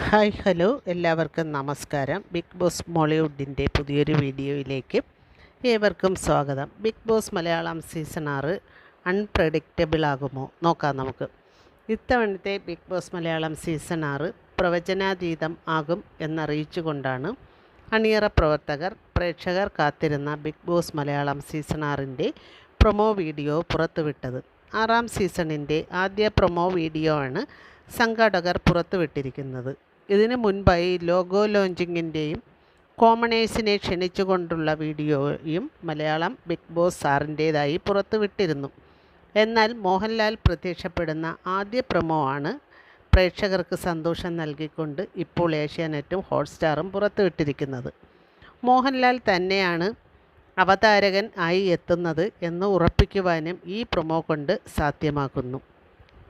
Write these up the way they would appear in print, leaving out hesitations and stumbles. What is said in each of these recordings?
Hi hello എല്ലാവർക്കും നമസ്കാരം. Big boss മോളിവുഡിൻ്റെ പുതിയൊരു വീഡിയോയിലേക്ക് ഏവർക്കും സ്വാഗതം. Bigg Boss Malayalam season 6 unpredictable ആകുമോ നോക്കാം നമുക്ക്. ഇത്തവണത്തെ ബിഗ് ബോസ് മലയാളം സീസൺ 6 പ്രവചനാതീതം ആകും എന്നറിയിച്ചുകൊണ്ടാണ് അണിയറ പ്രവർത്തകർ പ്രേക്ഷകർ കാത്തിരുന്ന ബിഗ് ബോസ് മലയാളം സീസൺ 6ൻ്റെ പ്രൊമോ വീഡിയോ പുറത്തുവിട്ടത്. 6ാം സീസണിൻ്റെ ആദ്യ പ്രൊമോ വീഡിയോ ആണ് സംഘാടകർ പുറത്തുവിട്ടിരിക്കുന്നത്. ഇതിനു മുൻപായി ലോഗോ ലോഞ്ചിങ്ങിൻ്റെയും കോമണേഴ്സിനെ ക്ഷണിച്ചുകൊണ്ടുള്ള വീഡിയോയും മലയാളം ബിഗ് ബോസ് 6ൻ്റേതായി പുറത്തുവിട്ടിരുന്നു. എന്നാൽ മോഹൻലാൽ പ്രത്യക്ഷപ്പെടുന്ന ആദ്യ പ്രൊമോ ആണ് പ്രേക്ഷകർക്ക് സന്തോഷം നൽകിക്കൊണ്ട് ഇപ്പോൾ ഏഷ്യാനെറ്റും ഹോട്ട്സ്റ്റാറും പുറത്തുവിട്ടിരിക്കുന്നത്. മോഹൻലാൽ തന്നെയാണ് അവതാരകൻ ആയി എത്തുന്നത് എന്ന് ഉറപ്പിക്കുവാനും ഈ പ്രൊമോ കൊണ്ട് സാധ്യമാക്കുന്നു.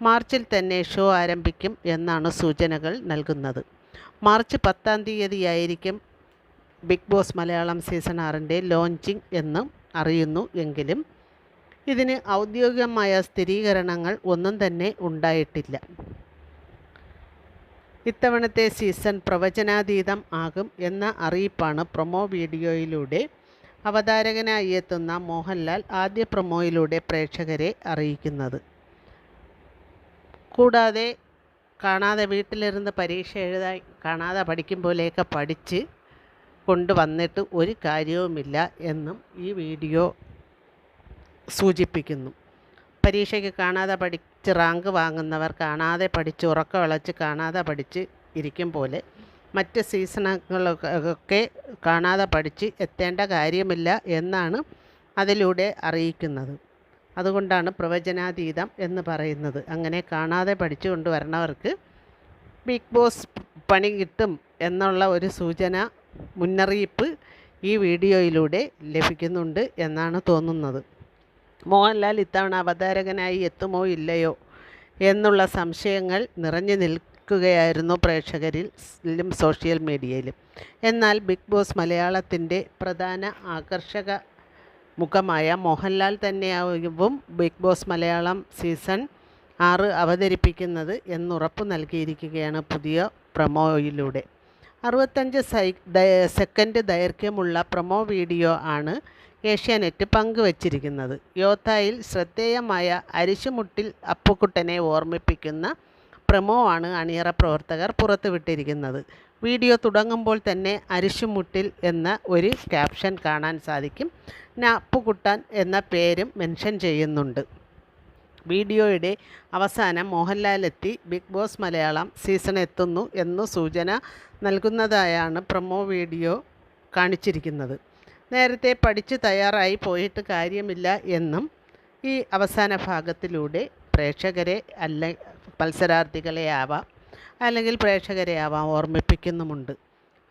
മാർച്ചിൽ തന്നെ ഷോ ആരംഭിക്കും എന്നാണ് സൂചനകൾ നൽകുന്നത്. മാർച്ച് 10-ാം തീയതിയായിരിക്കും ബിഗ് ബോസ് മലയാളം സീസൺ 6ൻ്റെ ലോഞ്ചിങ് എന്ന് അറിയുന്നു. എങ്കിലും ഇതിന് ഔദ്യോഗികമായ സ്ഥിരീകരണങ്ങൾ ഒന്നും തന്നെ ഉണ്ടായിട്ടില്ല. ഇത്തവണത്തെ സീസൺ പ്രവചനാതീതം ആകും എന്ന അറിയിപ്പാണ് പ്രൊമോ വീഡിയോയിലൂടെ അവതാരകനായി എത്തുന്ന മോഹൻലാൽ ആദ്യ പ്രൊമോയിലൂടെ പ്രേക്ഷകരെ അറിയിക്കുന്നത്. കൂടാതെ കാണാതെ വീട്ടിലിരുന്ന് പരീക്ഷ എഴുതാൻ കാണാതെ പഠിക്കും പോലെയൊക്കെ പഠിച്ച് കൊണ്ടുവന്നിട്ട് ഒരു കാര്യവുമില്ല എന്നും ഈ വീഡിയോ സൂചിപ്പിക്കുന്നു. പരീക്ഷയ്ക്ക് കാണാതെ പഠിച്ച് റാങ്ക് വാങ്ങുന്നവർ കാണാതെ പഠിച്ച് ഉറക്കം വിളച്ച് കാണാതെ പഠിച്ച് ഇരിക്കും പോലെ മറ്റ് സീസണുകളൊക്കെ കാണാതെ പഠിച്ച് എത്തേണ്ട കാര്യമില്ല എന്നാണ് അതിലൂടെ അറിയിക്കുന്നത്. അതുകൊണ്ടാണ് പ്രവചനാതീതം എന്ന് പറയുന്നത്. അങ്ങനെ കാണാതെ പഠിച്ചു കൊണ്ടുവരണവർക്ക് ബിഗ് ബോസ് പണി കിട്ടും എന്നുള്ള ഒരു സൂചന മുന്നറിയിപ്പ് ഈ വീഡിയോയിലൂടെ ലഭിക്കുന്നുണ്ട് എന്നാണ് തോന്നുന്നത്. മോഹൻലാൽ ഇത്തവണ അവതാരകനായി എത്തുമോ ഇല്ലയോ എന്നുള്ള സംശയങ്ങൾ നിറഞ്ഞു നിൽക്കുകയായിരുന്നു പ്രേക്ഷകരിലും സോഷ്യൽ മീഡിയയിലും. എന്നാൽ ബിഗ് ബോസ് മലയാളത്തിൻ്റെ പ്രധാന ആകർഷക മുഖമായ മോഹൻലാൽ തന്നെയാവും ബിഗ് ബോസ് മലയാളം സീസൺ 6 അവതരിപ്പിക്കുന്നത് എന്നുറപ്പ് നൽകിയിരിക്കുകയാണ് പുതിയ പ്രൊമോയിലൂടെ. 65 സെക്കൻഡ് ദൈർഘ്യമുള്ള പ്രൊമോ വീഡിയോ ആണ് ഏഷ്യാനെറ്റ് പങ്കുവച്ചിരിക്കുന്നത്. യോദ്ധായിൽ ശ്രദ്ധേയമായ അരിശുമുട്ടിൽ അപ്പുക്കുട്ടനെ ഓർമ്മിപ്പിക്കുന്ന പ്രൊമോ ആണ് അണിയറ പ്രവർത്തകർ പുറത്തുവിട്ടിരിക്കുന്നത്. വീഡിയോ തുടങ്ങുമ്പോൾ തന്നെ അരിശുമുട്ടിൽ എന്ന ഒരു ക്യാപ്ഷൻ കാണാൻ സാധിക്കും. അപ്പുക്കുട്ടൻ എന്ന പേരും മെൻഷൻ ചെയ്യുന്നുണ്ട്. വീഡിയോയുടെ അവസാനം മോഹൻലാൽ എത്തി ബിഗ് ബോസ് മലയാളം സീസൺ എത്തുന്നു എന്ന് സൂചന നൽകുന്നതായാണ് പ്രൊമോ വീഡിയോ കാണിച്ചിരിക്കുന്നത്. നേരത്തെ പഠിച്ച് തയ്യാറായി പോയിട്ട് കാര്യമില്ല എന്നും ഈ അവസാന ഭാഗത്തിലൂടെ പ്രേക്ഷകരെ മത്സരാർത്ഥികളെ ആവാം അല്ലെങ്കിൽ പ്രേക്ഷകരെ ആവാം ഓർമ്മിപ്പിക്കുന്നുമുണ്ട്.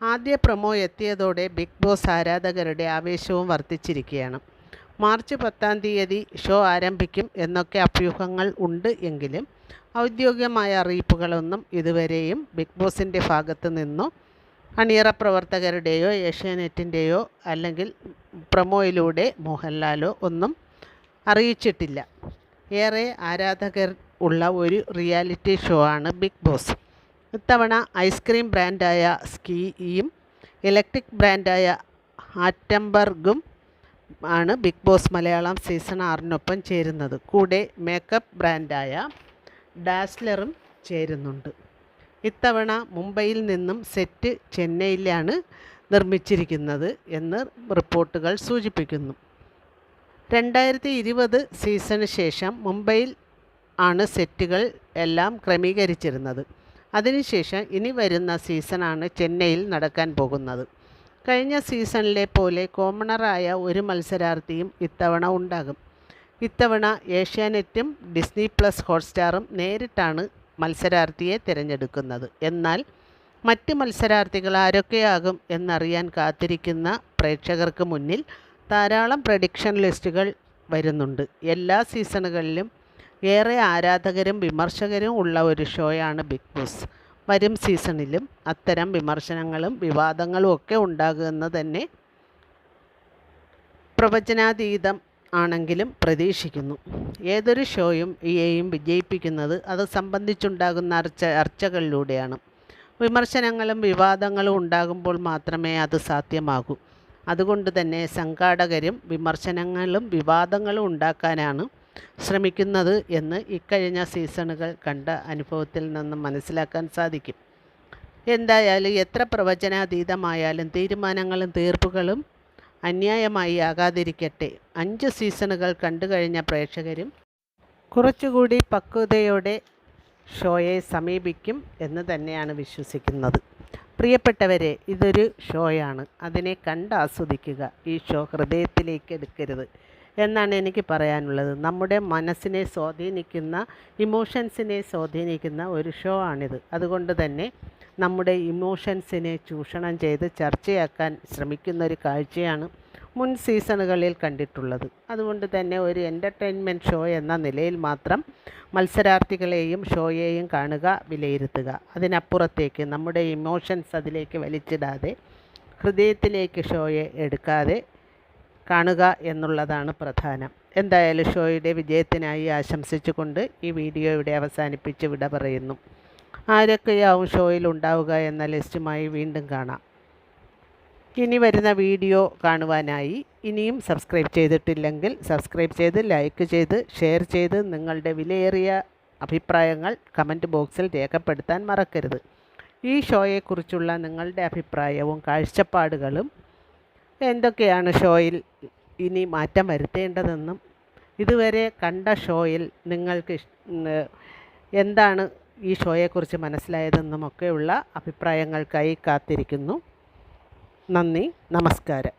ആദ്യ പ്രൊമോ എത്തിയതോടെ ബിഗ് ബോസ് ആരാധകരുടെ ആവേശവും വർദ്ധിച്ചിരിക്കുകയാണ്. മാർച്ച് 10-ാം തീയതി ഷോ ആരംഭിക്കും എന്നൊക്കെ അഭ്യൂഹങ്ങൾ ഉണ്ട്. എങ്കിലും ഔദ്യോഗികമായ അറിയിപ്പുകളൊന്നും ഇതുവരെയും ബിഗ് ബോസിൻ്റെ ഭാഗത്തു നിന്നോ അണിയറ പ്രവർത്തകരുടെയോ ഏഷ്യാനെറ്റിൻ്റെയോ അല്ലെങ്കിൽ പ്രൊമോയിലൂടെ മോഹൻലാലോ ഒന്നും അറിയിച്ചിട്ടില്ല. ഏറെ ആരാധകർ ഉള്ള ഒരു റിയാലിറ്റി ഷോ ആണ് ബിഗ് ബോസ്. ഇത്തവണ ഐസ്ക്രീം ബ്രാൻഡായ സ്കീയും ഇലക്ട്രിക് ബ്രാൻഡായ ആറ്റംബർഗും ആണ് ബിഗ് ബോസ് മലയാളം സീസൺ 6നൊപ്പം ചേരുന്നത്. കൂടെ മേക്കപ്പ് ബ്രാൻഡായ ഡാസ്ലറും ചേരുന്നുണ്ട്. ഇത്തവണ മുംബൈയിൽ നിന്നും സെറ്റ് ചെന്നൈയിലാണ് നിർമ്മിച്ചിരിക്കുന്നത് എന്ന് റിപ്പോർട്ടുകൾ സൂചിപ്പിക്കുന്നു. 2020 സീസണിന് ശേഷം മുംബൈയിൽ ആണ് സെറ്റുകൾ എല്ലാം ക്രമീകരിച്ചിരുന്നത്. അതിനുശേഷം ഇനി വരുന്ന സീസണാണ് ചെന്നൈയിൽ നടക്കാൻ പോകുന്നത്. കഴിഞ്ഞ സീസണിലെ പോലെ കോമണറായ ഒരു മത്സരാർത്ഥിയും ഇത്തവണ ഉണ്ടാകും. ഇത്തവണ ഏഷ്യാനെറ്റും ഡിസ്നി പ്ലസ് ഹോട്ട്സ്റ്റാറും നേരിട്ടാണ് മത്സരാർത്ഥിയെ തിരഞ്ഞെടുക്കുന്നത്. എന്നാൽ മറ്റ് മത്സരാർത്ഥികൾ ആരൊക്കെയാകും എന്നറിയാൻ കാത്തിരിക്കുന്ന പ്രേക്ഷകർക്ക് മുന്നിൽ ധാരാളം പ്രഡിക്ഷൻ ലിസ്റ്റുകൾ വരുന്നുണ്ട്. എല്ലാ സീസണുകളിലും ഏറെ ആരാധകരും വിമർശകരും ഉള്ള ഒരു ഷോയാണ് ബിഗ് ബോസ്. വരും സീസണിലും അത്തരം വിമർശനങ്ങളും വിവാദങ്ങളും ഒക്കെ ഉണ്ടാകുമെന്ന് തന്നെ പ്രവചനാതീതം ആണെങ്കിലും പ്രതീക്ഷിക്കുന്നു. ഏതൊരു ഷോയും വിജയിപ്പിക്കുന്നത് അത് സംബന്ധിച്ചുണ്ടാകുന്ന ചർച്ചകളിലൂടെയാണ്. വിമർശനങ്ങളും വിവാദങ്ങളും ഉണ്ടാകുമ്പോൾ മാത്രമേ അത് സാധ്യമാകൂ. അതുകൊണ്ട് തന്നെ സംഘാടകരും വിമർശനങ്ങളും വിവാദങ്ങളും ഉണ്ടാക്കാനാണ് ശ്രമിക്കുന്നത് എന്ന് ഇക്കഴിഞ്ഞ സീസണുകൾ കണ്ട അനുഭവത്തിൽ നിന്നും മനസ്സിലാക്കാൻ സാധിക്കും. എന്തായാലും എത്ര പ്രവചനാതീതമായാലും തീരുമാനങ്ങളും തീർപ്പുകളും അന്യായമായി ആകാതിരിക്കട്ടെ. 5 സീസണുകൾ കണ്ടു കഴിഞ്ഞ പ്രേക്ഷകരും കുറച്ചുകൂടി പക്വതയോടെ ഷോയെ സമീപിക്കും എന്ന് തന്നെയാണ് വിശ്വസിക്കുന്നത്. പ്രിയപ്പെട്ടവരെ, ഇതൊരു ഷോയാണ്. അതിനെ കണ്ടാസ്വദിക്കുക. ഈ ഷോ ഹൃദയത്തിലേക്ക് എടുക്കരുത് എന്നാണ് എനിക്ക് പറയാനുള്ളത്. നമ്മുടെ മനസ്സിനെ സ്വാധീനിക്കുന്ന, ഇമോഷൻസിനെ സ്വാധീനിക്കുന്ന ഒരു ഷോ ആണിത്. അതുകൊണ്ട് തന്നെ നമ്മുടെ ഇമോഷൻസിനെ ചൂഷണം ചെയ്ത് ചർച്ചയാക്കാൻ ശ്രമിക്കുന്ന ഒരു കാഴ്ചയാണ് മുൻ സീസണുകളിൽ കണ്ടിട്ടുള്ളത്. അതുകൊണ്ട് തന്നെ ഒരു എൻ്റർടൈൻമെൻറ്റ് ഷോ എന്ന നിലയിൽ മാത്രം മത്സരാർത്ഥികളെയും ഷോയെയും കാണുക, വിലയിരുത്തുക. അതിനപ്പുറത്തേക്ക് നമ്മുടെ ഇമോഷൻസ് അതിലേക്ക് വലിച്ചിടാതെ, ഹൃദയത്തിലേക്ക് ഷോയെ എടുക്കാതെ കാണുക എന്നുള്ളതാണ് പ്രധാനം. എന്തായാലും ഷോയുടെ വിജയത്തിനായി ആശംസിച്ചുകൊണ്ട് ഈ വീഡിയോ ഇവിടെ അവസാനിപ്പിച്ച് വിട പറയുന്നു. ആരൊക്കെയാവും ഷോയിൽ ഉണ്ടാവുക എന്ന ലിസ്റ്റുമായി വീണ്ടും കാണാം. ഇനി വരുന്ന വീഡിയോ കാണുവാനായി ഇനിയും സബ്സ്ക്രൈബ് ചെയ്തിട്ടില്ലെങ്കിൽ സബ്സ്ക്രൈബ് ചെയ്ത്, ലൈക്ക് ചെയ്ത്, ഷെയർ ചെയ്ത് നിങ്ങളുടെ വിലയേറിയ അഭിപ്രായങ്ങൾ കമൻറ്റ് ബോക്സിൽ രേഖപ്പെടുത്താൻ മറക്കരുത്. ഈ ഷോയെക്കുറിച്ചുള്ള നിങ്ങളുടെ അഭിപ്രായവും കാഴ്ചപ്പാടുകളും, എന്തൊക്കെയാണ് ഷോയിൽ ഇനി മാറ്റം വരുത്തേണ്ടതെന്നും ഇതുവരെ കണ്ട ഷോയിൽ നിങ്ങൾക്ക് എന്താണ് ഈ ഷോയെക്കുറിച്ച് മനസ്സിലായതെന്നുമൊക്കെയുള്ള അഭിപ്രായങ്ങൾക്കായി കാത്തിരിക്കുന്നു. നന്ദി, നമസ്കാരം.